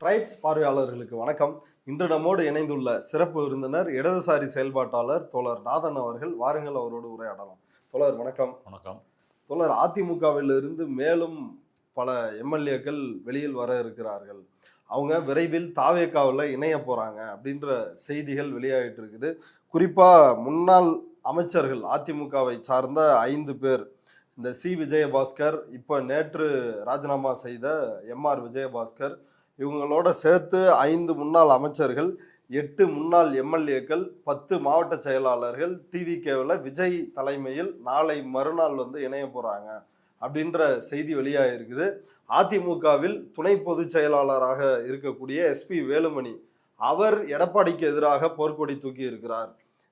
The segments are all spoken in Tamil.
ரைட்ஸ் பார்வையாளர்களுக்கு வணக்கம். இன்று நம்மோடு இணைந்துள்ள சிறப்பு விருந்தினர் இடதுசாரி செயல்பாட்டாளர் தோழர் நாதன் அவர்கள். வாருங்கள், அவரோடு உரையாடலாம். தோழர் வணக்கம். வணக்கம். தோழர், அதிமுகவில் இருந்து மேலும் பல எம்எல்ஏக்கள் வெளியில் வர இருக்கிறார்கள். அவங்க விரைவில் தாவேகாவில் இணைய போறாங்க அப்படின்ற செய்திகள் வெளியாகிட்டு இருக்குது. குறிப்பா முன்னாள் அமைச்சர்கள் அதிமுகவை சார்ந்த 5 பேர், இந்த சி விஜயபாஸ்கர், இப்போ நேற்று ராஜினாமா செய்த எம்ஆர் விஜயபாஸ்கர், இவங்களோட சேர்த்து 5 முன்னாள் அமைச்சர்கள், 8 முன்னாள் எம்எல்ஏக்கள், 10 மாவட்ட செயலாளர்கள் டிவிகேவில் விஜய் தலைமையில் நாளை மறுநாள் இணைய போறாங்க அப்படின்ற செய்தி வெளியாக இருக்குது. அதிமுகவில் துணை பொதுச் செயலாளராக இருக்கக்கூடிய எஸ்பி வேலுமணி, அவர் எடப்பாடிக்கு எதிராக போர்க்கொடி தூக்கி இருக்கிறார்.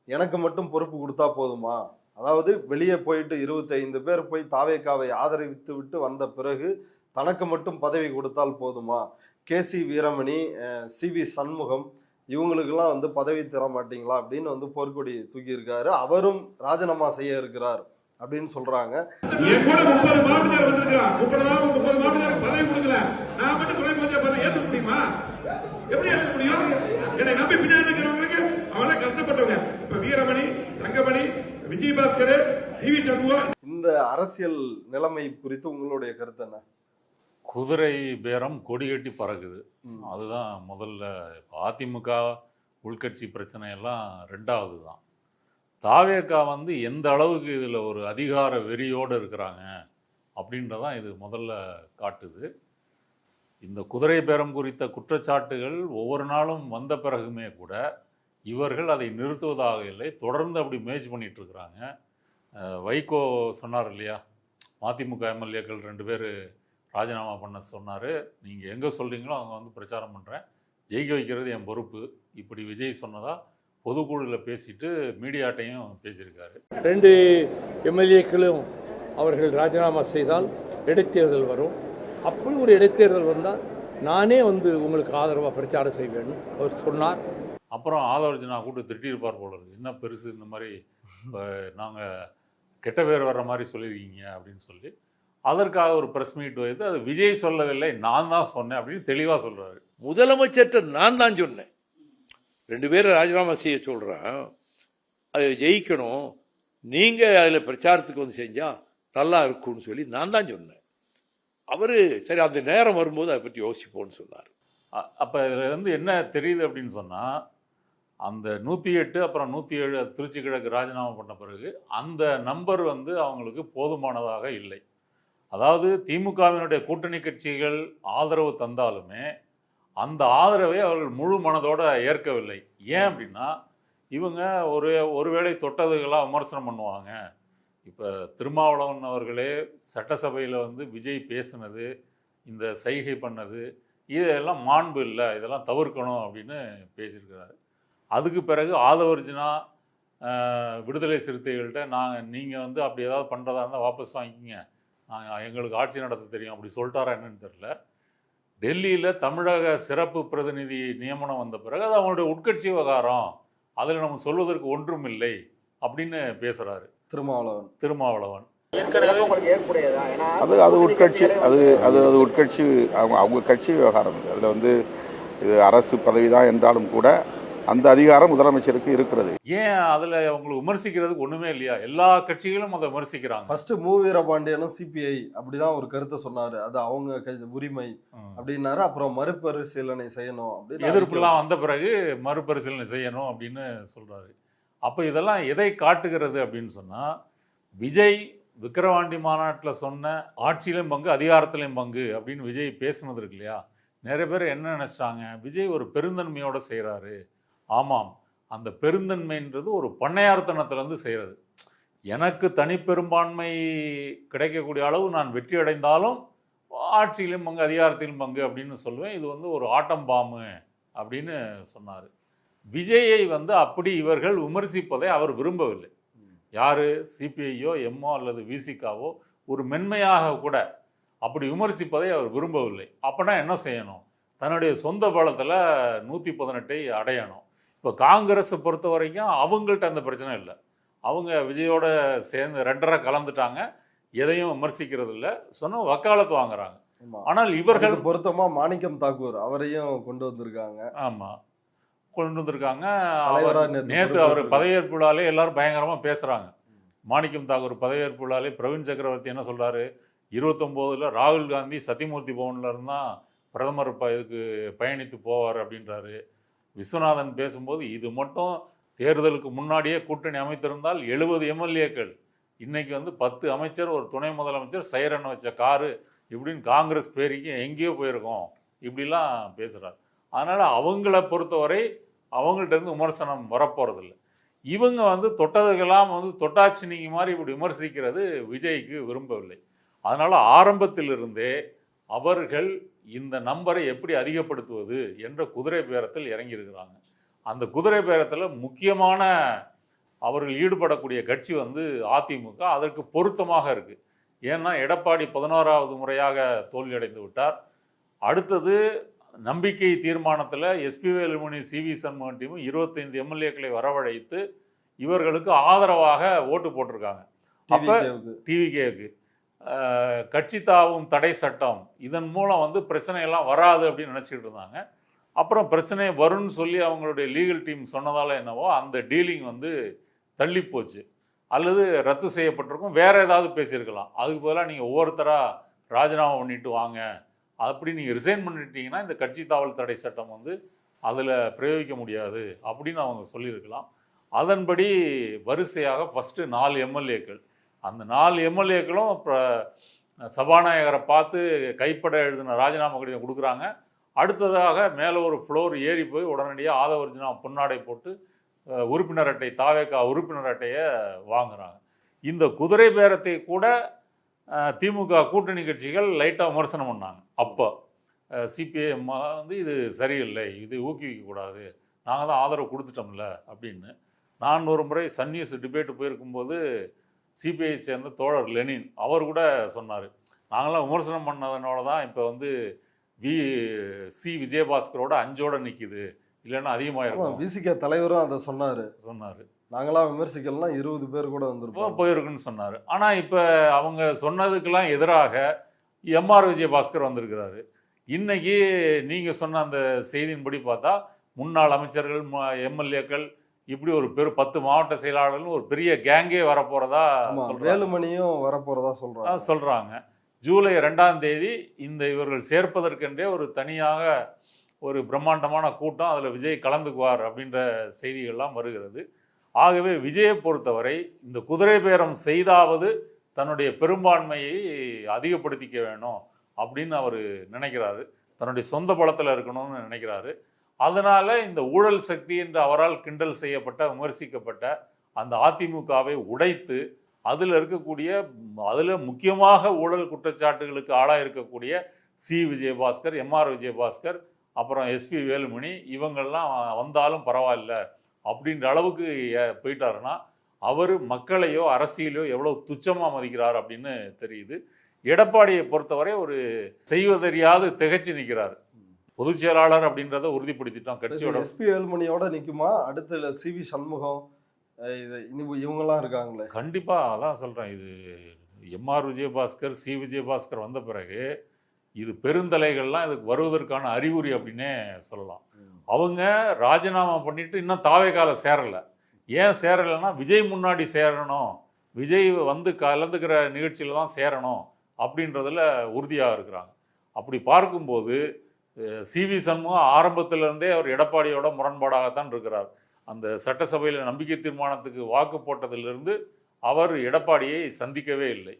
எனக்கு மட்டும் பொறுப்பு கொடுத்தா போதுமா, அதாவது வெளியே போயிட்டு 25 பேர் போய் தாவேகாவை ஆதரித்து விட்டு வந்த பிறகு தனக்கு மட்டும் பதவி கொடுத்தால் போதுமா, கேசி வீரமணி, சிவி சண்முகம், இவங்களுக்கெல்லாம் பதவி தர மாட்டீங்களா அப்படின்னு போர்க்கொடி தூக்கி இருக்காரு. அவரும் ராஜினாமா செய்ய இருக்கிறார் அப்படின்னு சொல்றாங்க. இந்த அரசியல் நிலைமை குறித்து உங்களுடைய கருத்து என்ன? குதிரை பேரம் கொடி கட்டி பறக்குது. அதுதான் முதல்ல. அதிமுக உள்கட்சி பிரச்சனையெல்லாம் ரெண்டாவது தான். தாவேகா எந்த அளவுக்கு இதில் ஒரு அதிகார வெறியோடு இருக்கிறாங்க அப்படின்றதான் இது முதல்ல காட்டுது. இந்த குதிரை பேரம் குறித்த குற்றச்சாட்டுகள் ஒவ்வொரு நாளும் வந்த பிறகுமே கூட இவர்கள் அதை நிறுத்துவதாக இல்லை, தொடர்ந்து அப்படி முயற்சி பண்ணிட்டு இருக்கிறாங்க. வைகோ சொன்னார் இல்லையா, மதிமுக எம்எல்ஏக்கள் 2 பேர் ராஜினாமா பண்ண சொன்னார். நீங்கள் எங்கே சொல்கிறீங்களோ அவங்க பிரச்சாரம் பண்ணுறேன், ஜெயிக்க வைக்கிறது என் பொறுப்பு, இப்படி விஜய் சொன்னதா பொதுக்குழுவில் பேசிட்டு மீடியாட்டையும் பேசியிருக்காரு. 2 எம்எல்ஏக்களும் அவர்கள் ராஜினாமா செய்தால் இடைத்தேர்தல் வரும். அப்படி ஒரு இடைத்தேர்தல் வந்தால் நானே உங்களுக்கு ஆதரவாக பிரச்சாரம் செய்வேன்னு அவர் சொன்னார். அப்புறம் ஆதரவர்ஜனா கூட்டு திட்டிருப்பார் போல இருக்கு, என்ன பெருசு இந்த மாதிரி நாங்கள் கெட்ட பேர் வர்ற மாதிரி சொல்லியிருக்கீங்க அப்படின்னு சொல்லி. அதற்காக ஒரு ப்ரெஸ் மீட் வைத்து அது விஜய் சொல்லவில்லை, நான் தான் சொன்னேன் அப்படின்னு தெளிவாக சொல்கிறாரு. முதலமைச்சர்கிட்ட நான் தான் சொன்னேன், 2 பேரை ராஜினாமா செய்ய சொல்கிறேன், அதை ஜெயிக்கணும், நீங்கள் அதில் பிரச்சாரத்துக்கு செஞ்சால் நல்லா இருக்கும்னு சொல்லி நான் தான் சொன்னேன். அவர் சரி அந்த நேரம் வரும்போது அதை பற்றி யோசிப்போன்னு சொன்னார். அப்போ இதில் என்ன தெரியுது அப்படின்னு சொன்னால், அந்த 108 அப்புறம் 107 திருச்சி கிழக்கு ராஜினாமா பண்ண பிறகு அந்த நம்பர் அவங்களுக்கு போதுமானதாக இல்லை. அதாவது திமுகவினுடைய கூட்டணி கட்சிகள் ஆதரவு தந்தாலுமே அந்த ஆதரவை அவர்கள் முழு மனதோட ஏற்கவில்லை. ஏன் அப்படின்னா, இவங்க ஒருவேளை தொட்டதுகளாக விமர்சனம் பண்ணுவாங்க. இப்போ திருமாவளவன் அவர்களே சட்டசபையில் விஜய் பேசினது, இந்த சைகை பண்ணது, இதெல்லாம் மாண்பு இல்லை, இதெல்லாம் தவிர்க்கணும் அப்படின்னு பேசியிருக்கிறாரு. அதுக்கு பிறகு ஆதவர்ஜனா விடுதலை சிறுத்தைகள்கிட்ட நீங்கள் அப்படி ஏதாவது பண்ணுறதா இருந்தால் வாபஸ் வாங்கிக்கிங்க, எங்களுக்கு ஆட்சி நடத்த தெரியும் அப்படி சொல்லிட்டாரா என்னன்னு தெரில. டெல்லியில் தமிழக சிறப்பு பிரதிநிதி நியமனம் வந்த பிறகு அது அவங்களுடைய உட்கட்சி விவகாரம், அதில் நம்ம சொல்வதற்கு ஒன்றும் இல்லை அப்படின்னு பேசுகிறாரு திருமாவளவன். அது உட்கட்சி, அது உட்கட்சி, அவங்க கட்சி விவகாரம். அதில் இது அரசு பதவி தான் என்றாலும் கூட அந்த அதிகாரம் முதலமைச்சருக்கு இருக்கிறது. ஏன் அதில் அவங்களுக்கு விமர்சிக்கிறதுக்கு ஒன்றுமே இல்லையா? எல்லா கட்சிகளும் அதை விமர்சிக்கிறாங்க. ஃபர்ஸ்ட் மூவீரபாண்டியனும் சிபிஐ அப்படிதான் ஒரு கருத்தை சொன்னாரு, அது அவங்க உரிமை அப்படின்னாரு. அப்புறம் மறுபரிசீலனை செய்யணும் அப்படின்னு எதிர்ப்புலாம் வந்த பிறகு மறுபரிசீலனை செய்யணும் அப்படின்னு சொல்றாரு. அப்போ இதெல்லாம் எதை காட்டுகிறது அப்படின்னு சொன்னால், விஜய் விக்கிரவாண்டி மாநாட்டில் சொன்ன ஆட்சியிலும் பங்கு அதிகாரத்திலையும் பங்கு அப்படின்னு விஜய் பேசுனது இருக்கு இல்லையா, நிறைய பேர் என்ன நினச்சிட்டாங்க, விஜய் ஒரு பெருந்தன்மையோடு செய்கிறாரு. ஆமாம், அந்த பெருந்தன்மைன்றது ஒரு பண்ணையார்த்தனத்திலேருந்து செய்கிறது. எனக்கு தனிப்பெரும்பான்மை கிடைக்கக்கூடிய அளவு நான் வெற்றி அடைந்தாலும் ஆட்சியிலும் பங்கு அதிகாரத்திலும் பங்கு அப்படின்னு சொல்லுவேன். இது ஒரு ஆட்டம் பாம்பு அப்படின்னு சொன்னார். விஜயை அப்படி இவர்கள் விமர்சிப்பதை அவர் விரும்பவில்லை. யார், சிபிஐயோ எம்ஓ அல்லது விசிகாவோ ஒரு மென்மையாக கூட அப்படி விமர்சிப்பதை அவர் விரும்பவில்லை. அப்படின்னா என்ன செய்யணும், தன்னுடைய சொந்த பலத்தில் 118 அடையணும். இப்போ காங்கிரஸை பொறுத்த வரைக்கும் அவங்கள்ட்ட அந்த பிரச்சனை இல்லை, அவங்க விஜயோட சேர்ந்து 2.5 கலந்துட்டாங்க, எதையும் விமர்சிக்கிறது இல்லை, சொன்ன வக்காலத்து வாங்குறாங்க. ஆமா. ஆனால் இவர்கள் அதுக்கு பொருத்தமா மாணிக்கம் தாக்கூர் அவரையும் கொண்டு வந்திருக்காங்க. ஆமாம் கொண்டு வந்திருக்காங்க. தலைவரா நேற்று அவர் பதவியேற்பு விழாலே எல்லாரும் பயங்கரமாக பேசுகிறாங்க. மாணிக்கம் தாக்கூர் பதவியேற்பு விழாலே பிரவீன் சக்கரவர்த்தி என்ன சொல்கிறாரு, 29ல் ராகுல் காந்தி சத்தியமூர்த்தி பவன்ல இருந்தால் பிரதமர் இதுக்கு பயணித்து போவார் அப்படின்றாரு. விஸ்வநாதன் பேசும்போது இது மட்டும் தேர்தலுக்கு முன்னாடியே கூட்டணி அமைத்திருந்தால் 70 எம்எல்ஏக்கள், இன்னைக்கு வந்து 10 அமைச்சர் ஒரு துணை முதலமைச்சர் சைரன் வச்ச காரு இப்படின்னு காங்கிரஸ் பேருக்கு எங்கேயோ போயிருக்கோம் இப்படிலாம் பேசுகிறார். அதனால் அவங்கள பொறுத்தவரை அவங்கள்ட்ட இருந்து விமர்சனம் வரப்போகிறதில்ல. இவங்க வந்து தொட்டதுக்கெல்லாம் வந்து தொட்டாச்சினிங்க மாதிரி இப்படி விமர்சிக்கிறது விஜய்க்கு விரும்பவில்லை. அதனால் ஆரம்பத்திலிருந்தே அவர்கள் இந்த நம்பரை எப்படி அதிகப்படுத்துவது என்ற குதிரை பேரத்தில் இறங்கியிருக்கிறாங்க. அந்த குதிரை பேரத்தில் முக்கியமான அவர்கள் ஈடுபடக்கூடிய கட்சி வந்து அதிமுக. அதற்கு பொருத்தமாக இருக்குது. ஏன்னா எடப்பாடி 11வது முறையாக தோல்வியடைந்து விட்டார். அடுத்தது நம்பிக்கை தீர்மானத்தில் எஸ்பி வேலுமணி சிவி சண்முகன் டீமும் 25 எம்எல்ஏக்களை வரவழைத்து இவர்களுக்கு ஆதரவாக ஓட்டு போட்டிருக்காங்க. அப்போ டிவிகேவுக்கு கட்சி தாவும் தடை சட்டம் இதன் மூலம் வந்து பிரச்சனையெல்லாம் வராது அப்படின்னு நினச்சிக்கிட்டு இருந்தாங்க. அப்புறம் பிரச்சனை வரும்னு சொல்லி அவங்களுடைய லீகல் டீம் சொன்னதால் என்னவோ அந்த டீலிங் வந்து தள்ளி போச்சு அல்லது ரத்து செய்யப்பட்டிருக்கும். வேறு ஏதாவது பேசியிருக்கலாம். அதுக்கு பதிலாக நீங்கள் ஒவ்வொருத்தராக ராஜினாமா பண்ணிட்டு வாங்க, அப்படி நீங்கள் ரிசைன் பண்ணிட்டீங்கன்னா இந்த கட்சி தாவல் தடை சட்டம் வந்து அதில் பிரயோகிக்க முடியாது அப்படின்னு அவங்க சொல்லியிருக்கலாம். அதன்படி வரிசையாக ஃபஸ்ட்டு 4 எம்எல்ஏக்கள், அந்த 4 எம்எல்ஏக்களும் இப்போ சபாநாயகரை பார்த்து கைப்பட எழுதின ராஜினாமா கடிதம் கொடுக்குறாங்க. அடுத்ததாக மேலே ஒரு ஃப்ளோர் ஏறி போய் உடனடியாக ஆதவர்ஜினா பொன்னாடை போட்டு உறுப்பினர் அட்டை தாவேகா உறுப்பினர் அட்டையை வாங்குகிறாங்க. இந்த குதிரை பேரத்தை கூட திமுக கூட்டணி கட்சிகள் லைட்டாக விமர்சனம் பண்ணாங்க. அப்போ சிபிஎம் வந்து இது சரியில்லை, இது ஊக்குவிக்கக்கூடாது, நாங்கள் தான் ஆதரவு கொடுத்துட்டோம்ல அப்படின்னு. நான் ஒரு முறை சன் நியூஸ் டிபேட்டு போயிருக்கும்போது சிபிஐ சேர்ந்த தோழர் லெனின் அவர் கூட சொன்னார், நாங்களாம் விமர்சனம் பண்ணதுனால தான் இப்போ வந்து சி விஜயபாஸ்கரோட 5ஓட நிற்கிது, இல்லைன்னா அதிகமாக இருக்கும். விசிக தலைவரும் அதை சொன்னார். நாங்களாம் விமர்சிக்கலாம் 20 பேர் கூட வந்திருப்போம் போயிருக்குன்னு சொன்னார். ஆனால் இப்போ அவங்க சொன்னதுக்கெல்லாம் எதிராக எம்ஆர் விஜயபாஸ்கர் வந்திருக்கிறாரு. இன்னைக்கு நீங்கள் சொன்ன அந்த செய்தியின்படி பார்த்தா முன்னாள் அமைச்சர்கள் எம்எல்ஏக்கள் இப்படி ஒரு 10 மாவட்ட செயலாளர்கள் ஒரு பெரிய கேங்கே வரப்போகிறதா வேலுமணியும் வரப்போகிறதா சொல்கிறாங்க. ஜூலை 2ஆம் தேதி இந்த இவர்கள் சேர்ப்பதற்கென்றே ஒரு தனியாக ஒரு பிரம்மாண்டமான கூட்டம், அதில் விஜய் கலந்துக்குவார் அப்படின்ற செய்திகள்லாம் வருகிறது. ஆகவே விஜயை பொறுத்தவரை இந்த குதிரை பேரம் செய்தாவது தன்னுடைய பெரும்பான்மையை அதிகப்படுத்திக்க வேணும் அப்படின்னு அவர் நினைக்கிறாரு. தன்னுடைய சொந்த பலத்தில் இருக்கணும்னு நினைக்கிறாரு. அதனால் இந்த ஊழல் சக்தி என்று அவரால் கிண்டல் செய்யப்பட்ட விமர்சிக்கப்பட்ட அந்த அதிமுகவை உடைத்து அதில் இருக்கக்கூடிய அதில் முக்கியமாக ஊழல் குற்றச்சாட்டுகளுக்கு ஆளாக இருக்கக்கூடிய சி விஜயபாஸ்கர், எம்ஆர் விஜயபாஸ்கர், அப்புறம் எஸ்பி வேலுமணி இவங்கள்லாம் வந்தாலும் பரவாயில்ல அப்படின்ற அளவுக்கு போயிட்டாருன்னா அவர் மக்களையோ அரசியலையோ எவ்வளோ துச்சமாக மதிக்கிறார் அப்படின்னு தெரியுது. எடப்பாடியை பொறுத்தவரை ஒரு செய்வதறியாது திகைச்சு நிற்கிறார். பொதுச் செயலாளர் அப்படின்றத உறுதிப்படுத்திட்டோம். கட்சியோட எஸ்பி வேலுமணியோட நிற்குமா? அடுத்த சிவி சண்முகம் இவங்கெல்லாம் இருக்காங்களே. கண்டிப்பாக அதான் சொல்கிறேன். இது எம்ஆர் விஜயபாஸ்கர் சி விஜயபாஸ்கர் வந்த பிறகு இது பெருந்தலைகள்லாம் இதுக்கு வருவதற்கான அறிகுறி அப்படின்னே சொல்லலாம். அவங்க ராஜினாமா பண்ணிட்டு இன்னும் தாவேகால சேரலை. ஏன் சேரலைன்னா விஜய் முன்னாடி சேரணும், விஜய் வந்து கலந்துக்கிற நிகழ்ச்சியில் தான் சேரணும் அப்படின்றதில் உறுதியாக இருக்கிறாங்க. அப்படி பார்க்கும்போது சிவி சண்முகம் ஆரம்பத்திலிருந்தே அவர் எடப்பாடியோட முரண்பாடாகத்தான் இருக்கிறார். அந்த சட்டசபையில் நம்பிக்கை தீர்மானத்துக்கு வாக்கு போட்டதிலிருந்து அவர் எடப்பாடியை சந்திக்கவே இல்லை.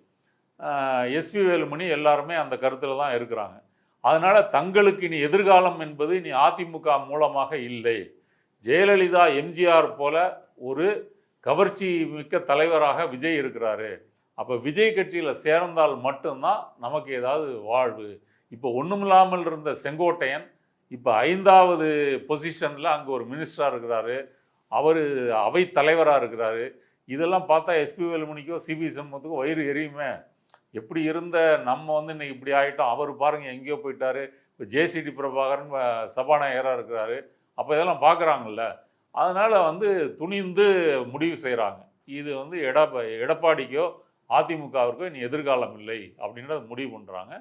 எஸ்பி வேலுமணி எல்லாருமே அந்த கருத்தில் தான் இருக்கிறாங்க. அதனால் தங்களுக்கு இனி எதிர்காலம் என்பது இனி அதிமுக மூலமாக இல்லை. ஜெயலலிதா எம்ஜிஆர் போல ஒரு கவர்ச்சி மிக்க தலைவராக விஜய் இருக்கிறாரு. அப்போ விஜய் கட்சியில் சேர்ந்தால் மட்டும்தான் நமக்கு ஏதாவது வாழ்வு. இப்போ ஒன்றுமில்லாமல் இருந்த செங்கோட்டையன் இப்போ 5வது பொசிஷனில் அங்கே ஒரு மினிஸ்டராக இருக்கிறாரு, அவர் அவை தலைவராக இருக்கிறாரு. இதெல்லாம் பார்த்தா எஸ்பி வேலுமணிக்கோ சிபி சண்முகத்துக்கோ வயிறு எரியுமே. எப்படி இருந்த நம்ம வந்து இன்னைக்கு இப்படி ஆகிட்டோம், அவர் பாருங்கள் எங்கேயோ போயிட்டாரு, இப்போ ஜேசிடி பிரபாகரன் சபாநாயகராக இருக்கிறாரு. அப்போ இதெல்லாம் பார்க்குறாங்கல்ல, அதனால் வந்து துணிந்து முடிவு செய்கிறாங்க. இது வந்து எடப்பாடிக்கோ அதிமுகவிற்கோ இனி எதிர்காலம் இல்லை அப்படின்றத முடிவு பண்ணுறாங்க.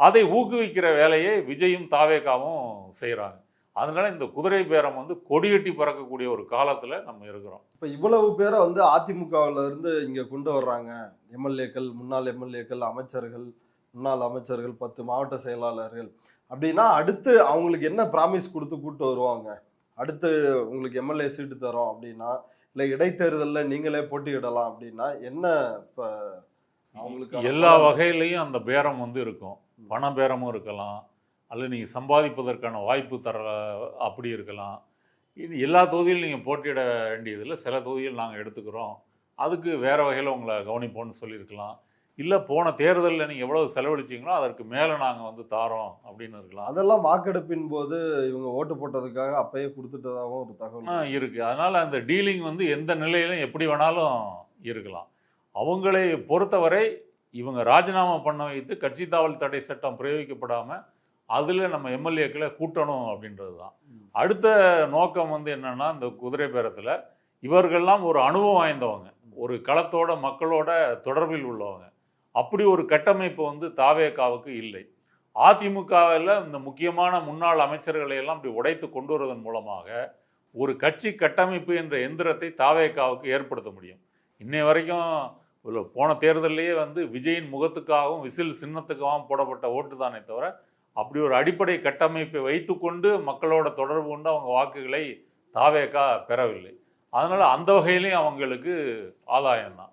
அதை ஊக்குவிக்கிற வேலையை விஜயும் தாவேகாவும் செய்கிறாங்க. அதனால இந்த குதிரை பேரம் வந்து கொடிகட்டி பறக்கக்கூடிய ஒரு காலத்தில் நம்ம இருக்கிறோம். இப்போ இவ்வளவு பேரை வந்து அதிமுகவில் இருந்து இங்கே கொண்டு வர்றாங்க, எம்எல்ஏக்கள், முன்னாள் எம்எல்ஏக்கள், அமைச்சர்கள், முன்னாள் அமைச்சர்கள், 10 மாவட்ட செயலாளர்கள் அப்படின்னா அடுத்து அவங்களுக்கு என்ன ப்ராமிஸ் கொடுத்து கூட்டு வருவாங்க? அடுத்து உங்களுக்கு எம்எல்ஏ சீட்டு தரோம் அப்படின்னா, இல்லை இடைத்தேர்தலில் நீங்களே போட்டியிடலாம் அப்படின்னா என்ன இப்போ அவங்களுக்கு எல்லா வகையிலையும் அந்த பேரம் வந்து இருக்கும். பண பேரமும் இருக்கலாம், அல்லது நீங்கள் சம்பாதிப்பதற்கான வாய்ப்பு தர அப்படி இருக்கலாம். இது எல்லா தொகுதியிலும் நீங்கள் போட்டியிட வேண்டியதில்லை, சில தொகுதியில் நாங்கள் எடுத்துக்கிறோம், அதுக்கு வேறு வகையில் உங்களை கவனிப்போம்னு சொல்லியிருக்கலாம். இல்லை போன தேர்தலில் நீங்கள் எவ்வளவு செலவழிச்சிங்களோ அதற்கு மேலே நாங்கள் வந்து தாரோம் அப்படின்னு இருக்கலாம். அதெல்லாம் வாக்கெடுப்பின் போது இவங்க ஓட்டு போட்டதுக்காக அப்பயே கொடுத்துட்டதாகவும் ஒரு தகவல் இருக்குது. அதனால் அந்த டீலிங் வந்து எந்த நிலையிலும் எப்படி வேணாலும் இருக்கலாம். அவங்களை பொறுத்தவரை இவங்க ராஜினாமா பண்ண வைத்து கட்சி தாவல் தடை சட்டம் பிரயோகிக்கப்படாமல் அதில் நம்ம எம்எல்ஏக்களை கூட்டணும் அப்படின்றது தான். அடுத்த நோக்கம் வந்து என்னென்னா, இந்த குதிரை பேரத்தில் இவர்கள்லாம் ஒரு அனுபவம் வாய்ந்தவங்க, ஒரு களத்தோட மக்களோட தொடர்பில் உள்ளவங்க. அப்படி ஒரு கட்டமைப்பு வந்து தாவேகாவுக்கு இல்லை. அதிமுகவில் இந்த முக்கியமான முன்னாள் அமைச்சர்களை எல்லாம் இப்படி உடைத்து கொண்டு வருவதன் மூலமாக ஒரு கட்சி கட்டமைப்பு என்ற எந்திரத்தை தாவேகாவுக்கு ஏற்படுத்த முடியும். இன்னை வரைக்கும் போன தேர்தலையே வந்து விஜயின் முகத்துக்காகவும் விசில் சின்னத்துக்காகவும் போடப்பட்ட ஓட்டு தானே தவிர அப்படி ஒரு அடிப்படை கட்டமைப்பை வைத்துக்கொண்டு மக்களோட தொடர்பு கொண்டு அவங்க வாக்குகளை தாவேகா பெறவில்லை. அதனால் அந்த வகையிலையும் அவங்களுக்கு ஆதாயம்தான்.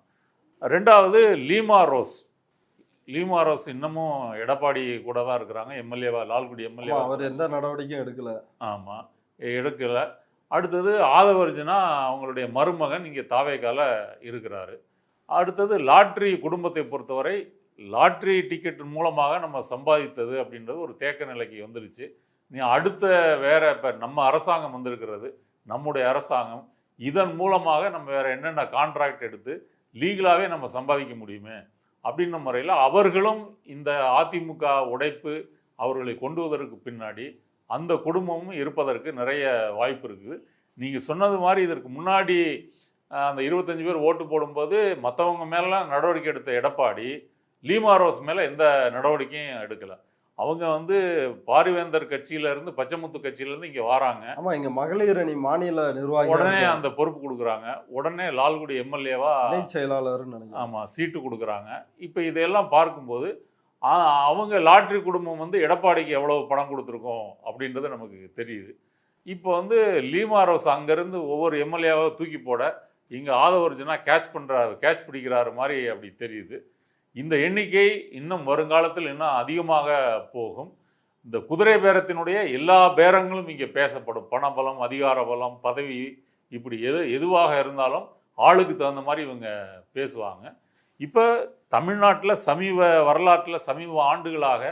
ரெண்டாவது லீமா ரோஸ் இன்னமும் எடப்பாடி கூட தான் இருக்கிறாங்க, எம்எல்ஏவா, லால்குடி எம்எல்ஏ. அவர் எந்த நடவடிக்கையும் எடுக்கல. ஆமாம், எடுக்கலை. அடுத்தது ஆதவர்ஜனா அவங்களுடைய மருமகன் இங்கே தாவேகால இருக்கிறாரு. அடுத்தது லாட்ரி குடும்பத்தை பொறுத்தவரை லாட்ரி டிக்கெட் மூலமாக நம்ம சம்பாதித்தது அப்படின்றது ஒரு தேக்க நிலைக்கு வந்துருச்சு. நீ அடுத்த வேற இப்போ நம்ம அரசாங்கம் வந்திருக்கிறது, நம்முடைய அரசாங்கம், இதன் மூலமாக நம்ம வேற என்னென்ன கான்ட்ராக்ட் எடுத்து லீகலாகவே நம்ம சம்பாதிக்க முடியுமே அப்படின்ற முறையில் அவர்களும் இந்த அதிமுக உடைப்பு அவர்களை கொண்டு வருவதற்கு பின்னாடி அந்த குடும்பமும் இருப்பதற்கு நிறைய வாய்ப்பு இருக்குது. நீங்கள் சொன்னது மாதிரி இதற்கு முன்னாடி அந்த 25 பேர் ஓட்டு போடும்போது மற்றவங்க மேலாம் நடவடிக்கை எடுத்த எடப்பாடி லீமா ரோஸ் மேலே எந்த நடவடிக்கையும் எடுக்கலை. அவங்க வந்து பாரிவேந்தர் கட்சியிலேருந்து, பச்சைமுத்து கட்சியிலேருந்து இங்கே வராங்க. ஆமாம், இங்கே மகளிர் அணி மாநில நிர்வாகி உடனே அந்த பொறுப்பு கொடுக்குறாங்க, உடனே லால்குடி எம்எல்ஏவா செயலாளர் ஆமாம் சீட்டு கொடுக்குறாங்க. இப்போ இதையெல்லாம் பார்க்கும்போது அவங்க லாட்ரி குடும்பம் வந்து எடப்பாடிக்கு எவ்வளோ பணம் கொடுத்துருக்கோம் அப்படின்றது நமக்கு தெரியுது. இப்போ வந்து லீமா ரோஸ் அங்கேருந்து ஒவ்வொரு எம்எல்ஏவாக தூக்கி போட இங்கே ஆதவர்ஜனா கேட்ச் பிடிக்கிறாரு மாதிரி அப்படி தெரியுது. இந்த எண்ணிக்கை இன்னும் வருங்காலத்தில் இன்னும் அதிகமாக போகும். இந்த குதிரை பேரத்தினுடைய எல்லா பேரங்களும் இங்கே பேசப்படும். பணபலம், அதிகார பலம், பதவி, இப்படி எதுவாக இருந்தாலும் ஆளுக்கு தகுந்த மாதிரி இவங்க பேசுவாங்க. இப்போ தமிழ்நாட்டில் சமீப ஆண்டுகளாக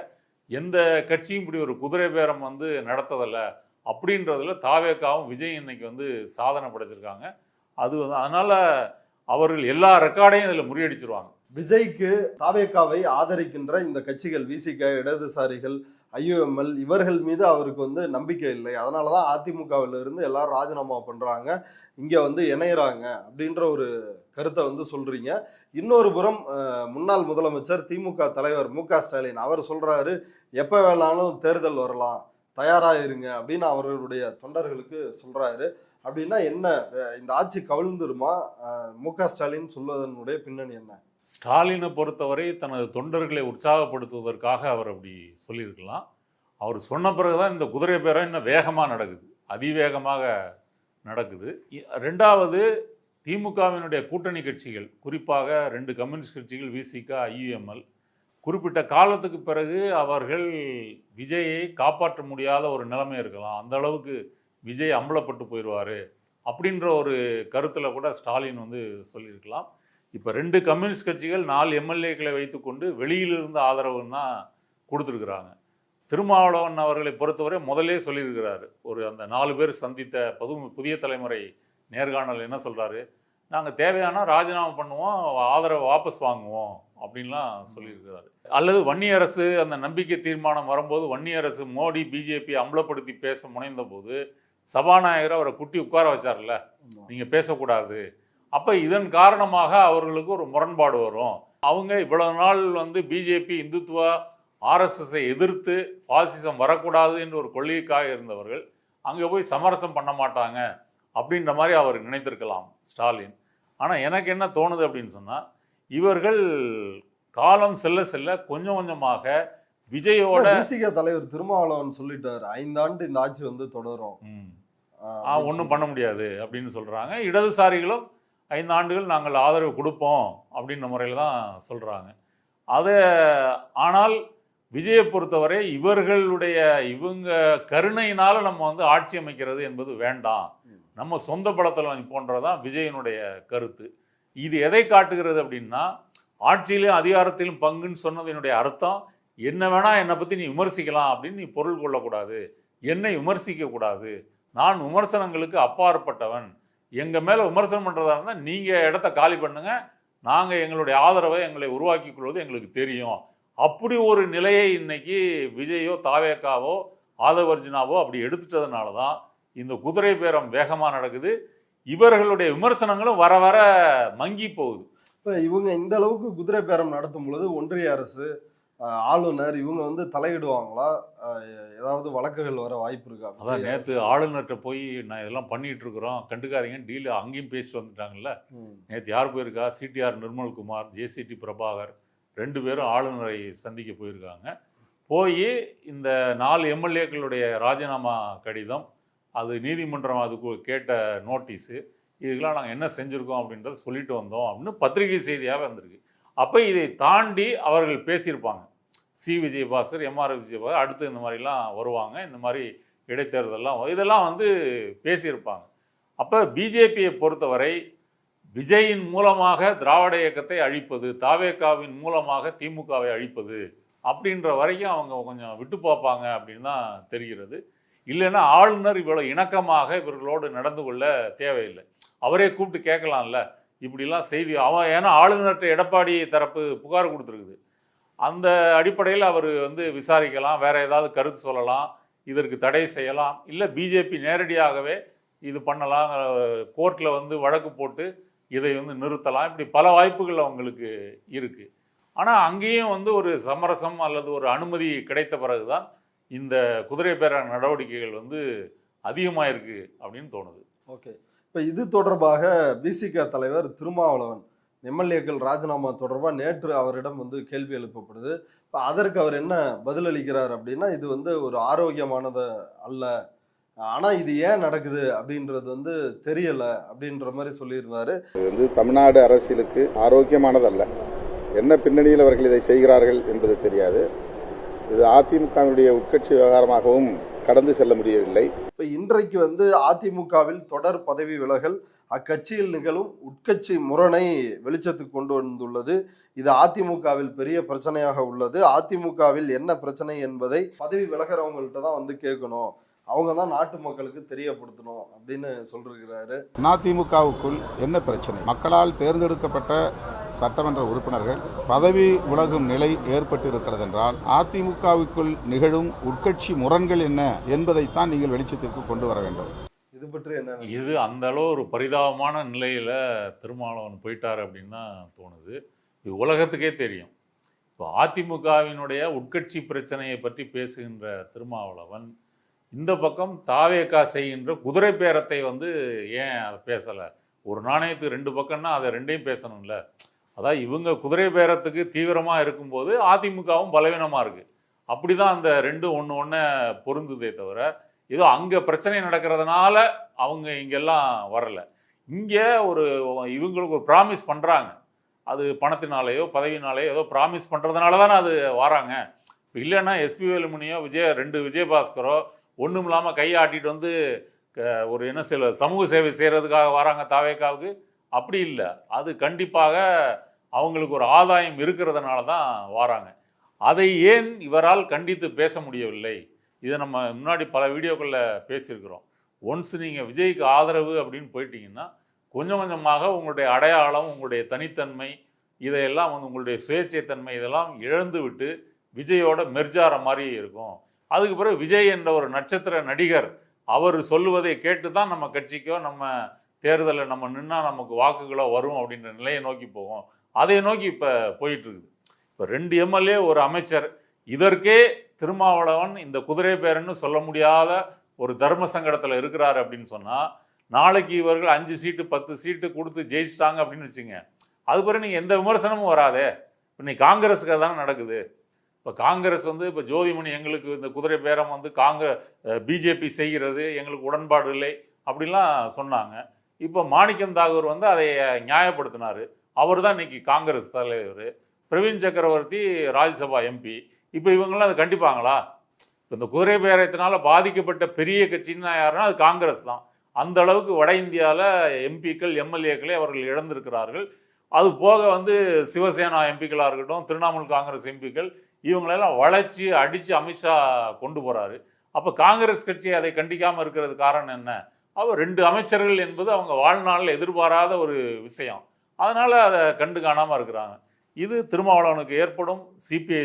எந்த கட்சியும் இப்படி ஒரு குதிரை பேரம் வந்து நடத்ததில்லை அப்படின்றதுல தாவேகாவும் விஜய் இன்னைக்கு வந்து சாதனை படைச்சிருக்காங்க. அது அதனால் அவர்கள் எல்லா ரெக்கார்டையும் இதில் முறியடிச்சிருவாங்க. விஜய்க்கு தாவேகாவை ஆதரிக்கின்ற இந்த கட்சிகள், விசிக, இடதுசாரிகள், ஐயுஎம்எல், இவர்கள் மீது அவருக்கு வந்து நம்பிக்கை இல்லை. அதனால தான் அதிமுகவில் இருந்து எல்லாரும் ராஜினாமா பண்ணுறாங்க, இங்கே வந்து இணையிறாங்க அப்படின்ற ஒரு கருத்தை வந்து சொல்கிறீங்க. இன்னொரு புறம் முன்னாள் முதலமைச்சர், திமுக தலைவர் மு.க. ஸ்டாலின் அவர் சொல்கிறாரு, எப்போ வேணாலும் தேர்தல் வரலாம், தயாராக இருங்க அப்படின்னு அவர்களுடைய தொண்டர்களுக்கு சொல்கிறாரு. அப்படின்னா என்ன, இந்த ஆட்சி கவிழ்ந்துருமா? மு.க. ஸ்டாலின் சொல்வதனுடைய பின்னணி என்ன? ஸ்டாலினை பொறுத்தவரை தனது தொண்டர்களை உற்சாகப்படுத்துவதற்காக அவர் அப்படி சொல்லியிருக்கலாம். அவர் சொன்ன பிறகுதான் இந்த குதிரை பேரம் இன்னும் வேகமாக நடக்குது, அதிவேகமாக நடக்குது. ரெண்டாவது, திமுகவினுடைய கூட்டணி கட்சிகள், குறிப்பாக 2 கம்யூனிஸ்ட் கட்சிகள், விசிக, ஐயுஎம்எல், குறிப்பிட்ட காலத்துக்கு பிறகு அவர்கள் விஜயை காப்பாற்ற முடியாத ஒரு நிலைமை இருக்கலாம், அந்த அளவுக்கு விஜய் அம்பலப்பட்டு போயிடுவார் அப்படின்ற ஒரு கருத்தில் கூட ஸ்டாலின் வந்து சொல்லியிருக்கலாம். இப்போ 2 கம்யூனிஸ்ட் கட்சிகள் 4 எம்எல்ஏக்களை வைத்துக்கொண்டு வெளியிலிருந்து ஆதரவுன்னா கொடுத்துருக்குறாங்க. திருமாவளவன் அவர்களை பொறுத்தவரை முதலே சொல்லியிருக்கிறாரு, அந்த 4 பேர் சந்தித்த புதிய தலைமுறை நேர்காணல் என்ன சொல்கிறாரு, நாங்கள் தேவையான ராஜினாமா பண்ணுவோம், ஆதரவை வாபஸ் வாங்குவோம் அப்படின்லாம் சொல்லியிருக்கிறாரு. அல்லது வன்னியரசு அந்த நம்பிக்கை தீர்மானம் வரும்போது வன்னியரசு மோடி பிஜேபி அம்பலப்படுத்தி பேச முனைந்த போது சபாநாயகர் அவரை குட்டி உட்கார வச்சார்ல, நீங்கள் பேசக்கூடாது. அப்போ இதன் காரணமாக அவர்களுக்கு ஒரு முரண்பாடு வரும். அவங்க இவ்வளவு நாள் வந்து பிஜேபி இந்துத்துவ ஆர்எஸ்எஸ்ஸை எதிர்த்து பாசிசம் வரக்கூடாது என்று ஒரு கொள்கைக்காக இருந்தவர்கள் அங்கே போய் சமரசம் பண்ண மாட்டாங்க அப்படின்ற மாதிரி அவர் நினைத்திருக்கலாம் ஸ்டாலின். ஆனால் எனக்கு என்ன தோணுது அப்படின்னு சொன்னால், இவர்கள் காலம் செல்ல செல்ல கொஞ்சம் கொஞ்சமாக விஜயோட விசிக தலைவர் திருமாவளவன் சொல்லிட்டாரு 5 ஆண்டு இந்த ஆட்சி வந்து தொடரும், ஒன்றும் பண்ண முடியாது அப்படின்னு சொல்கிறாங்க. இடதுசாரிகளும் 5 ஆண்டுகள் நாங்கள் ஆதரவு கொடுப்போம் அப்படின்ற முறையில் தான் சொல்கிறாங்க. அதை ஆனால் விஜயை பொறுத்தவரை இவங்க கருணையினால நம்ம வந்து ஆட்சி அமைக்கிறது என்பது வேண்டாம், நம்ம சொந்த பலத்தில் போன்றதான் விஜயனுடைய கருத்து. இது எதை காட்டுகிறது அப்படின்னா, ஆட்சியிலும் அதிகாரத்திலும் பங்குன்னு சொன்னதனுடைய அர்த்தம் என்ன வேணா என்னை பற்றி நீ விமர்சிக்கலாம் அப்படின்னு நீ பொருள் கொள்ளக்கூடாது, என்னை விமர்சிக்க கூடாது, நான் விமர்சனங்களுக்கு அப்பாற்பட்டவன், எங்கள் மேலே விமர்சனம் பண்ணுறதா இருந்தால் நீங்கள் இடத்த காலி பண்ணுங்க, நாங்கள் எங்களுடைய ஆதரவை எங்களை உருவாக்கி கொள்வது எங்களுக்கு தெரியும். அப்படி ஒரு நிலையை இன்னைக்கு விஜயோ தாவேக்காவோ ஆதவர்ஜுனாவோ அப்படி எடுத்துட்டதுனால தான் இந்த குதிரை பேரம் வேகமாக நடக்குது. இவர்களுடைய விமர்சனங்களும் வர வர மங்கி போகுது. இப்போ இவங்க இந்த அளவுக்கு குதிரை பேரம் நடத்தும் பொழுது ஒன்றிய அரசு, ஆளுநர் இவங்க வந்து தலையிடுவாங்களா? ஏதாவது வழக்குகள் வர வாய்ப்பு இருக்கா? அதான் நேற்று ஆளுநர்கிட்ட போய் நான் இதெல்லாம் பண்ணிட்டு இருக்கிறோம் கண்டுக்காதீங்க டீல் அங்கேயும் பேசிட்டு வந்துட்டாங்கல்ல. நேற்று யார் போயிருக்கா? சிடிஆர் நிர்மல்குமார், ஜேசிடி பிரபாகர் 2 பேரும் ஆளுநரை சந்திக்க போயிருக்காங்க. போய் இந்த 4 எம்எல்ஏக்களுடைய ராஜினாமா கடிதம், அது நீதிமன்றம் அதுக்கு கேட்ட நோட்டீஸு, இதுக்கெல்லாம் நாங்கள் என்ன செஞ்சுருக்கோம் அப்படின்றத சொல்லிட்டு வந்தோம் அப்படின்னு பத்திரிகை செய்தியாக வந்திருக்கு. அப்போ இதை தாண்டி அவர்கள் பேசியிருப்பாங்க. சி விஜயபாஸ்கர், எம்ஆர் விஜயபாஸ்கர் அடுத்து இந்த மாதிரிலாம் வருவாங்க, இந்த மாதிரி இடைத்தேர்தலாம் இதெல்லாம் வந்து பேசியிருப்பாங்க. அப்போ பிஜேபியை பொறுத்தவரை விஜயின் மூலமாக திராவிட இயக்கத்தை அழிப்பது, தாவேகாவின் மூலமாக திமுகவை அழிப்பது அப்படின்ற வரைக்கும் அவங்க கொஞ்சம் விட்டு பார்ப்பாங்க அப்படின்னு தான் தெரிகிறது. இல்லைன்னா ஆளுநர் இவ்வளோ இணக்கமாக இவர்களோடு நடந்து கொள்ள தேவையில்லை. அவரே கூப்பிட்டு கேட்கலாம்ல, இப்படிலாம் செய்தி ஏன்னா ஆளுநர்கிட்ட எடப்பாடி தரப்பு புகார் கொடுத்துருக்குது. அந்த அடிப்படையில் அவர் வந்து விசாரிக்கலாம், வேற ஏதாவது கருத்து சொல்லலாம், இதற்கு தடை செய்யலாம், இல்லை பிஜேபி நேரடியாகவே இது பண்ணலாம், கோர்ட்டில் வந்து வழக்கு போட்டு இதை வந்து நிறுத்தலாம். இப்படி பல வாய்ப்புகள் அவங்களுக்கு இருக்குது. ஆனால் அங்கேயும் வந்து ஒரு சமரசம் அல்லது ஒரு அனுமதி கிடைத்த பிறகுதான் இந்த குதிரை பேர நடவடிக்கைகள் வந்து அதிகமாக இருக்கு அப்படின்னு தோணுது. ஓகே, இப்போ இது தொடர்பாக பிசிக தலைவர் திருமாவளவன் எம்எல்ஏக்கள் ராஜினாமா தொடர்பாக நேற்று அவரிடம் வந்து கேள்வி எழுப்பப்படுது. இப்போ அதற்கு அவர் என்ன பதிலளிக்கிறார் அப்படின்னா, இது வந்து ஒரு ஆரோக்கியமானது அல்ல, ஆனால் இது ஏன் நடக்குது அப்படின்றது வந்து தெரியலை அப்படின்ற மாதிரி சொல்லியிருந்தாரு. இது வந்து தமிழ்நாடு அரசியலுக்கு ஆரோக்கியமானதல்ல. என்ன பின்னணியில் அவர்கள் இதை செய்கிறார்கள் என்பது தெரியாது. இது அதிமுகவினுடைய உட்கட்சி விவகாரமாகவும் கடந்து செல்ல முடியவில்லை. இப்போ இன்றைக்கு வந்து அதிமுகவில் தொடர் பதவி விலகல் அக்கட்சியில் நிகழும் உட்கட்சி முரணை வெளிச்சத்துக்கு கொண்டு வந்துள்ளது. இது அதிமுகவில் பெரிய பிரச்சனையாக உள்ளது. அதிமுகவில் என்ன பிரச்சனை என்பதை பதவி விலகிறவங்கள்ட்ட தான் வந்து கேட்கணும், அவங்க தான் நாட்டு மக்களுக்கு தெரியப்படுத்தணும் அப்படின்னு சொல்லிருக்கிறாரு. அதிமுகவுக்குள் என்ன பிரச்சனை? மக்களால் தேர்ந்தெடுக்கப்பட்ட சட்டமன்ற உறுப்பினர்கள் பதவி விலகும் நிலை ஏற்பட்டு இருக்கிறது என்றால் அதிமுகவுக்குள் நிகழும் உட்கட்சி முரண்கள் என்ன என்பதைத்தான் நீங்கள் வெளிச்சத்திற்கு கொண்டு வர வேண்டும். இது பற்றி என்ன? இது அந்த அளவு ஒரு பரிதாபமான நிலையில திருமாவளவன் போயிட்டார் அப்படின்னு தான் தோணுது. இது உலகத்துக்கே தெரியும். இப்போ அதிமுகவினுடைய உட்கட்சி பிரச்சனையை பற்றி பேசுகின்ற திருமாவளவன் இந்த பக்கம் தாவேகா செய்கின்ற குதிரை பேரத்தை வந்து ஏன் அதை பேசலை? ஒரு நாணயத்துக்கு 2 பக்கம்னா அதை 2ஐயும் பேசணும்ல. அதாவது இவங்க குதிரை பேரத்துக்கு தீவிரமாக இருக்கும்போது அதிமுகவும் பலவீனமாக இருக்குது. அப்படி தான் அந்த 2 ஒன்று பொருந்துதே தவிர ஏதோ அங்கே பிரச்சனை நடக்கிறதுனால அவங்க இங்கெல்லாம் வரலை. இங்கே இவங்களுக்கு ஒரு ப்ராமிஸ் பண்ணுறாங்க, அது பணத்தினாலேயோ பதவினாலேயோ ஏதோ ப்ராமிஸ் பண்ணுறதுனால தானே அது வராங்க. இப்போ இல்லைன்னா எஸ்பி வேலுமணியோ 2 விஜயபாஸ்கரோ ஒன்றும் இல்லாமல் கையாட்டிட்டு வந்து ஒரு என்ன சமூக சேவை செய்கிறதுக்காக வராங்க தாவேக்காவுக்கு. அப்படி இல்லை, அது கண்டிப்பாக அவங்களுக்கு ஒரு ஆதாயம் இருக்கிறதுனால தான் வராங்க. அதை ஏன் இவரால் கண்டித்து பேச முடியவில்லை? இதை நம்ம முன்னாடி பல வீடியோக்களில் பேசியிருக்கிறோம். ஒன்ஸ் நீங்கள் விஜய்க்கு ஆதரவு அப்படின்னு போயிட்டீங்கன்னா கொஞ்சம் கொஞ்சமாக உங்களுடைய அடையாளம், உங்களுடைய தனித்தன்மை, இதையெல்லாம் வந்து உங்களுடைய சுயேட்சைத்தன்மை இதெல்லாம் இழந்து விட்டு விஜயோட மெர்ஜார மாதிரி இருக்கும். அதுக்கு பிறகு விஜய் என்ற ஒரு நட்சத்திர நடிகர் அவர் சொல்லுவதை கேட்டு தான் நம்ம கட்சிக்கோ நம்ம தேர்தலில் நம்ம நின்னா நமக்கு வாக்குகளோ வரும் அப்படின்ற நிலையை நோக்கி போகும். அதை நோக்கி இப்போ போயிட்டு இருக்குது. இப்போ 2 எம்எல்ஏ ஒரு அமைச்சர் இதற்கே திருமாவளவன் இந்த குதிரை பேரன்னு சொல்ல முடியாத ஒரு தர்ம சங்கடத்தில் இருக்கிறாரு அப்படின்னு சொன்னால், நாளைக்கு இவர்கள் 5 சீட்டு 10 சீட்டு கொடுத்து ஜெயிச்சிட்டாங்க அப்படின்னு வச்சுங்க, அது பிறகு நீங்கள் எந்த விமர்சனமும் வராதே. இன்னைக்கு காங்கிரஸுக்கு தானே நடக்குது. இப்போ காங்கிரஸ் வந்து இப்போ ஜோதிமணி எங்களுக்கு இந்த குதிரை பேரம் வந்து பிஜேபி செய்கிறது எங்களுக்கு உடன்பாடு இல்லை அப்படிலாம் சொன்னாங்க. இப்போ மாணிக்கம் தாகூர் வந்து அதை நியாயப்படுத்தினார். அவர் தான் இன்னைக்கு காங்கிரஸ் தலைவர். பிரவீன் சக்கரவர்த்தி ராஜ்யசபா எம்பி. இப்போ இவங்கெல்லாம் அதை கண்டிப்பாங்களா? இப்போ இந்த குதிரை பேரத்தினால பாதிக்கப்பட்ட பெரிய கட்சின்னா யாருன்னா அது காங்கிரஸ் தான். அந்த அளவுக்கு வட இந்தியாவில் எம்பிக்கள் எம்எல்ஏக்களே அவர்கள் இழந்திருக்கிறார்கள். அது போக வந்து சிவசேனா எம்பிக்களாக இருக்கட்டும், திரிணாமுல் காங்கிரஸ் எம்பிக்கள், இவங்களெல்லாம் வளைச்சி அடித்து அமித்ஷா கொண்டு போகிறாரு. அப்போ காங்கிரஸ் கட்சி அதை கண்டிக்காமல் இருக்கிறது காரணம் என்ன? அவர் 2 அமைச்சர்கள் என்பது அவங்க வாழ்நாளில் எதிர்பாராத ஒரு விஷயம். அதனால் அதை கண்டு காணாமல் இருக்கிறாங்க. இது திருமாவளவனுக்கு ஏற்படும்,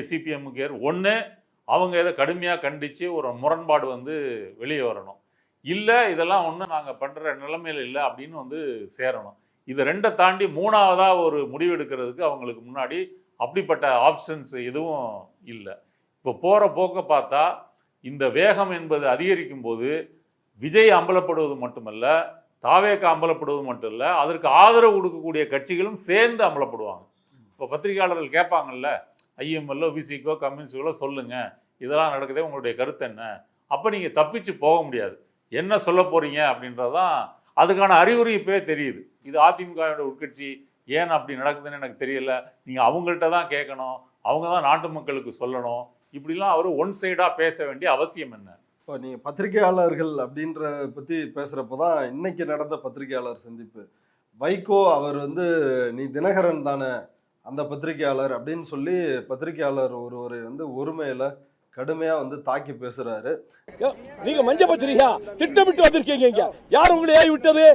சிபிஎம்முக்கு ஒன்று அவங்க இதை கடுமையாக கண்டித்து ஒரு முரண்பாடு வந்து வெளியே வரணும். இல்லை இதெல்லாம் ஒன்றும் நாங்கள் பண்ணுற நிலைமையில் இல்லை அப்படின்னு வந்து சேரணும். இது 2 தாண்டி 3ஆவதாக ஒரு முடிவு எடுக்கிறதுக்கு அவங்களுக்கு முன்னாடி அப்படிப்பட்ட ஆப்ஷன்ஸ் எதுவும் இல்லை. இப்போ போகிற போக்க பார்த்தா இந்த வேகம் என்பது அதிகரிக்கும் போது விஜய் அம்பலப்படுவது மட்டுமல்ல, தாவேக அம்பலப்படுவது மட்டும் இல்லை, அதற்கு ஆதரவு கொடுக்கக்கூடிய கட்சிகளும் சேர்ந்து அம்பலப்படுவாங்க. இப்போ பத்திரிகையாளர்கள் கேட்பாங்கல்ல, ஐஎம்எல்லோ விசிக்கோ கம்யூனிஸ்டுகளோ சொல்லுங்கள் இதெல்லாம் நடக்குதே, உங்களுடைய கருத்து என்ன? அப்போ நீங்கள் தப்பிச்சு போக முடியாது. என்ன சொல்ல போகிறீங்க அப்படின்றதான் அதுக்கான அறிகுறி இப்போவே தெரியுது. இது அதிமுகவோட உட்கட்சி, ஏன் அப்படி நடக்குதுன்னு எனக்கு தெரியல, நீங்கள் அவங்கள்ட்ட தான் கேட்கணும், அவங்க தான் நாட்டு மக்களுக்கு சொல்லணும், இப்படிலாம் அவர் ஒன் சைடாக பேச வேண்டிய அவசியம் என்ன? இப்போ நீங்கள் பத்திரிகையாளர்கள் அப்படின்ற பற்றி பேசுகிறப்போ தான் இன்னைக்கு நடந்த பத்திரிகையாளர் சந்திப்பு. வைகோ அவர் வந்து நீ தினகரன் தானே அந்த பத்திரிகையாளர் அப்படின்னு சொல்லி பத்திரிகையாளர் ஒருவரை வந்து ஒருமையில் கடுமையாக வந்து தாக்கி பேசுகிறாரு. நீங்க மஞ்ச பத்திரிகா திட்டமிட்டு வந்திருக்கீங்க. இங்க யார் உங்களை ஏவி விட்டது?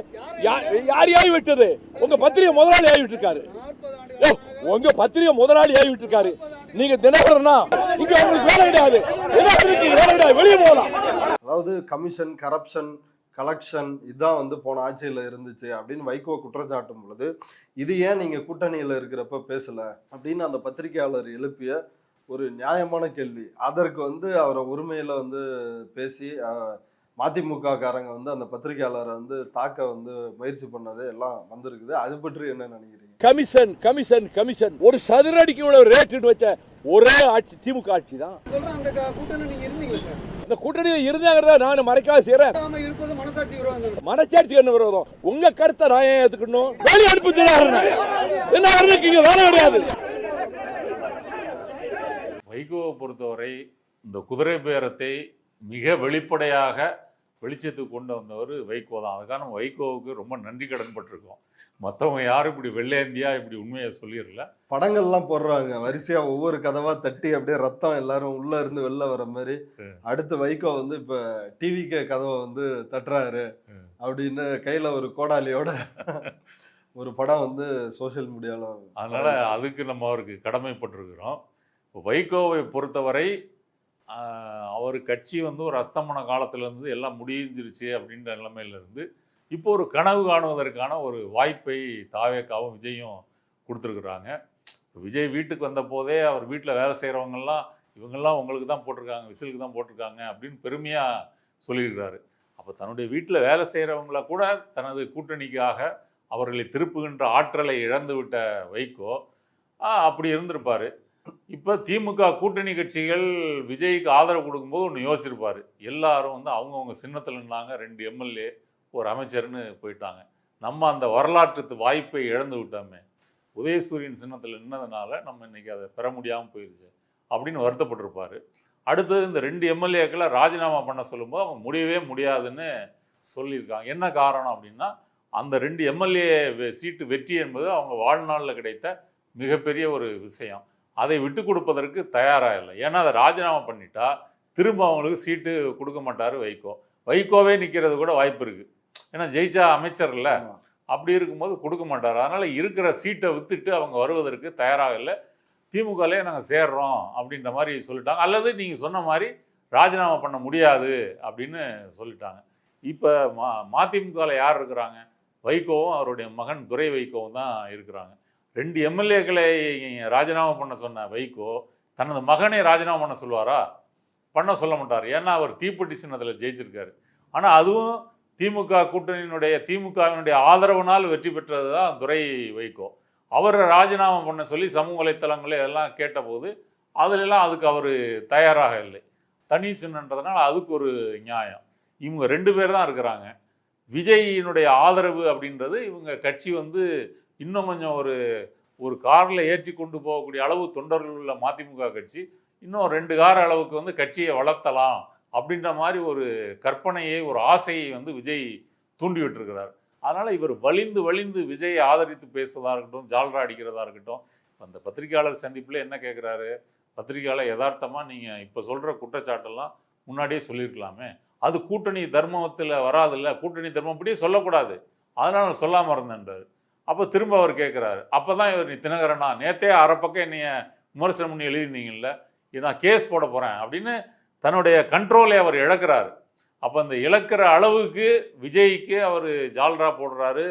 யார் ஏவி விட்டது? உங்க பத்திரிகை முதலாளி ஏவி விட்டுருக்காரு. உங்க பத்திரிகை முதலாளி ஏவி விட்டுருக்காரு. நீங்க தினகரனா இங்க உங்களுக்கு வேலை கிடையாது, வேலை கிடையாது, வெளியே போகலாம். அதாவது கமிஷன், கரப்ஷன், கலெக்ஷன் இதுதான் வந்து போன ஆட்சியில் இருந்துச்சு அப்படின்னு வைகோ குற்றச்சாட்டும் பொழுது, இது ஏன் நீங்கள் கூட்டணியில் இருக்கிறப்ப பேசலை அப்படின்னு அந்த பத்திரிகையாளர் எழுப்பிய ஒரு நியாயமான கேள்வி. அதற்கு வந்து அவரை உரிமையில் வந்து பேசி மதிமுக காரங்க வந்து அந்த பத்திரிகையாளரை வந்து தாக்க வந்து முயற்சி பண்ணது எல்லாம் வந்திருக்குது. அது பற்றி என்ன நினைக்கிறீங்க? கமிஷன் கமிஷன் கமிஷன் ஒரு சதுரடிக்கு இவ்வளவு ரேட் வச்ச ஒரே ஆட்சி திமுக ஆட்சி தான். இந்த கூட்டணியில் இருந்தாங்கிறத நான் மறைக்காத செய்யறேன். மனசாட்சி என்ன விரோதம்? உங்க கருத்தை நான் ஏன் ஏத்துக்கணும்? வேலை அனுப்பி என்ன வேலை கிடையாது. வைகோவை பொறுத்தவரை இந்த குதிரை பேரத்தை மிக வெளிப்படையாக வெளிச்சத்துக்கு கொண்டு வந்தவர் வைகோ தான். அதுக்காக நம்ம வைகோவுக்கு ரொம்ப நன்றி கடன் பட்டிருக்கோம். மற்றவங்க யாரும் இப்படி வெள்ளையந்தியா இப்படி உண்மையை சொல்லிடல. படங்கள்லாம் போடுறாங்க வரிசையா, ஒவ்வொரு கதவா தட்டி அப்படியே ரத்தம் எல்லாரும் உள்ள இருந்து வெளில வர மாதிரி. அடுத்து வைகோ வந்து இப்ப டிவிக்கு கதவை வந்து தட்டுறாரு அப்படின்னு கையில ஒரு கோடாலியோட ஒரு படம் வந்து சோசியல் மீடியால. அதனால அதுக்கு நம்ம அவருக்கு கடமைப்பட்டிருக்கிறோம். வைகோவை பொறுத்தவரை அவர் கட்சி வந்து ஒரு அஸ்தமன காலத்திலேருந்து எல்லாம் முடிஞ்சிருச்சு அப்படின்ற நிலைமையிலேருந்து இப்போ ஒரு கனவு காணுவதற்கான ஒரு வாய்ப்பை தாவேக்காவும் விஜயும் கொடுத்துருக்குறாங்க. விஜய் வீட்டுக்கு வந்த போதே அவர் வீட்டில் வேலை செய்கிறவங்கெல்லாம் இவங்கெல்லாம் உங்களுக்கு தான் போட்டிருக்காங்க, விசிலுக்கு தான் போட்டிருக்காங்க அப்படின்னு பெருமையாக சொல்லியிருக்கிறாரு. அப்போ தன்னுடைய வீட்டில் வேலை செய்கிறவங்கள கூட தனது கூட்டணிக்காக அவர்களை திருப்புகின்ற ஆற்றலை இழந்து விட்ட வைகோ அப்படி இருந்திருப்பார். இப்போ திமுக கூட்டணி கட்சிகள் விஜய்க்கு ஆதரவு கொடுக்கும்போது ஒன்று யோசிச்சிருப்பார். எல்லாரும் வந்து அவங்கவுங்க சின்னத்தில் நின்னாங்க, 2 எம்எல்ஏ ஒரு அமைச்சர்னு போயிட்டாங்க, நம்ம அந்த வரலாற்று வாய்ப்பை இழந்து விட்டோமே, உதயசூரியன் சின்னத்தில் நின்னதுனால நம்ம இன்னைக்கு அதை பெற முடியாமல் போயிடுச்சு அப்படின்னு வருத்தப்பட்டிருப்பார். அடுத்தது இந்த 2 எம்எல்ஏக்களை ராஜினாமா பண்ண சொல்லும்போது அவங்க முடியவே முடியாதுன்னு சொல்லியிருக்காங்க. என்ன காரணம் அப்படின்னா, அந்த 2 எம்எல்ஏ சீட்டு வெற்றி என்பது அவங்க வாழ்நாளில் கிடைத்த மிகப்பெரிய ஒரு விஷயம். அதை விட்டு கொடுப்பதற்கு தயாராக இல்லை. ஏன்னா அதை ராஜினாமா பண்ணிட்டா திரும்ப அவங்களுக்கு சீட்டு கொடுக்க மாட்டார் வைகோ. வைகோவே நிற்கிறது கூட வாய்ப்பு இருக்குது. ஏன்னா ஜெயிச்சா அமைச்சர் இல்லை. அப்படி இருக்கும்போது கொடுக்க மாட்டார். அதனால் இருக்கிற சீட்டை விற்றுட்டு அவங்க வருவதற்கு தயாராக இல்லை. திமுகலே நாங்கள் சேர்றோம் அப்படின்ற மாதிரி சொல்லிட்டாங்க. அல்லது நீங்கள் சொன்ன மாதிரி ராஜினாமா பண்ண முடியாது அப்படின்னு சொல்லிட்டாங்க. இப்போ மதிமுகவில் யார் இருக்கிறாங்க? வைகோவும் அவருடைய மகன் துரை வைகோவும் தான் இருக்கிறாங்க. 2 எம்எல்ஏக்களை ராஜினாமா பண்ண சொன்ன வைகோ தனது மகனை ராஜினாமா பண்ண சொல்லுவாரா? பண்ண சொல்ல மாட்டார். ஏன்னா அவர் தீப்பெட்டி சின்னத்தில் ஜெயிச்சிருக்காரு. ஆனால் அதுவும் திமுகவினுடைய ஆதரவுனால் வெற்றி பெற்றது தான் துரை வைகோ. அவரை ராஜினாமா பண்ண சொல்லி சமூக வலைத்தளங்களே எல்லாம் கேட்டபோது அதிலெல்லாம் அதுக்கு அவர் தயாராக இல்லை. தனி சின்னன்றதுனால அதுக்கு ஒரு நியாயம். இவங்க 2 பேர் தான் இருக்கிறாங்க. விஜயினுடைய ஆதரவு அப்படின்றது இவங்க கட்சி வந்து இன்னும் கொஞ்சம் ஒரு காரில் ஏற்றி கொண்டு போகக்கூடிய அளவு தொண்டர்கள் உள்ள மதிமுக கட்சி இன்னும் 2 கார் அளவுக்கு வந்து கட்சியை வளர்த்தலாம் அப்படின்ற மாதிரி ஒரு கற்பனையை, ஒரு ஆசையை வந்து விஜய் தூண்டி விட்டுருக்கிறார். அதனால் இவர் வலிந்து விஜயை ஆதரித்து பேசுவதாக இருக்கட்டும், ஜால்ரா அடிக்கிறதா இருக்கட்டும். அந்த பத்திரிகையாளர் சந்திப்பில் என்ன கேட்குறாரு? பத்திரிகையாளர் யதார்த்தமாக நீங்கள் இப்போ சொல்கிற குற்றச்சாட்டெல்லாம் முன்னாடியே சொல்லியிருக்கலாமே, அது கூட்டணி தர்மத்தில் வராதில்ல, கூட்டணி தர்மப்படியே சொல்லக்கூடாது, அதனால் சொல்லாமல் இருந்தேன்றார். அப்போ திரும்ப அவர் கேட்குறாரு. அப்போ தான் இவர், நீ தினகரனா நேற்றே அரை பக்கம் என்னைய விமர்சனம் பண்ணி எழுதியிருந்தீங்கல்ல, நான் கேஸ் போட போகிறேன் அப்படின்னு தன்னுடைய கண்ட்ரோலை அவர் இழக்கிறார். அப்போ அந்த இழக்கிற அளவுக்கு விஜய்க்கு அவர் ஜால்ரா போடுறாரு,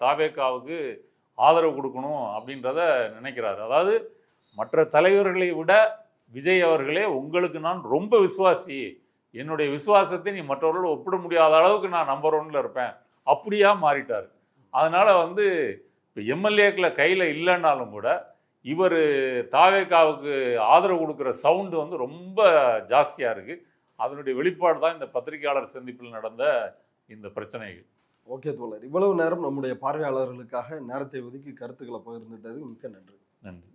தாவேகாவுக்கு ஆதரவு கொடுக்கணும் அப்படின்றத நினைக்கிறாரு. அதாவது மற்ற தலைவர்களை விட விஜய் அவர்களே உங்களுக்கு நான் ரொம்ப விசுவாசி, என்னுடைய விசுவாசத்தை நீ மற்றவர்களோடு ஒப்பிட முடியாத அளவுக்கு நான் நம்பர் 1ல் இருப்பேன் அப்படியா மாறிட்டார். அதனால் வந்து இப்போ எம்எல்ஏக்களை கையில் இல்லைன்னாலும் கூட இவர் தாவேகாவுக்கு ஆதரவு கொடுக்குற சவுண்டு வந்து ரொம்ப ஜாஸ்தியாக இருக்குது. அதனுடைய வெளிப்பாடு தான் இந்த பத்திரிகையாளர் சந்திப்பில் நடந்த இந்த பிரச்சனைகள். ஓகே தோழர், இவ்வளவு நேரம் நம்முடைய பார்வையாளர்களுக்காக நேரத்தை ஒதுக்கி கருத்துக்களை பகிர்ந்துட்டது மிக்க நன்றி. நன்றி.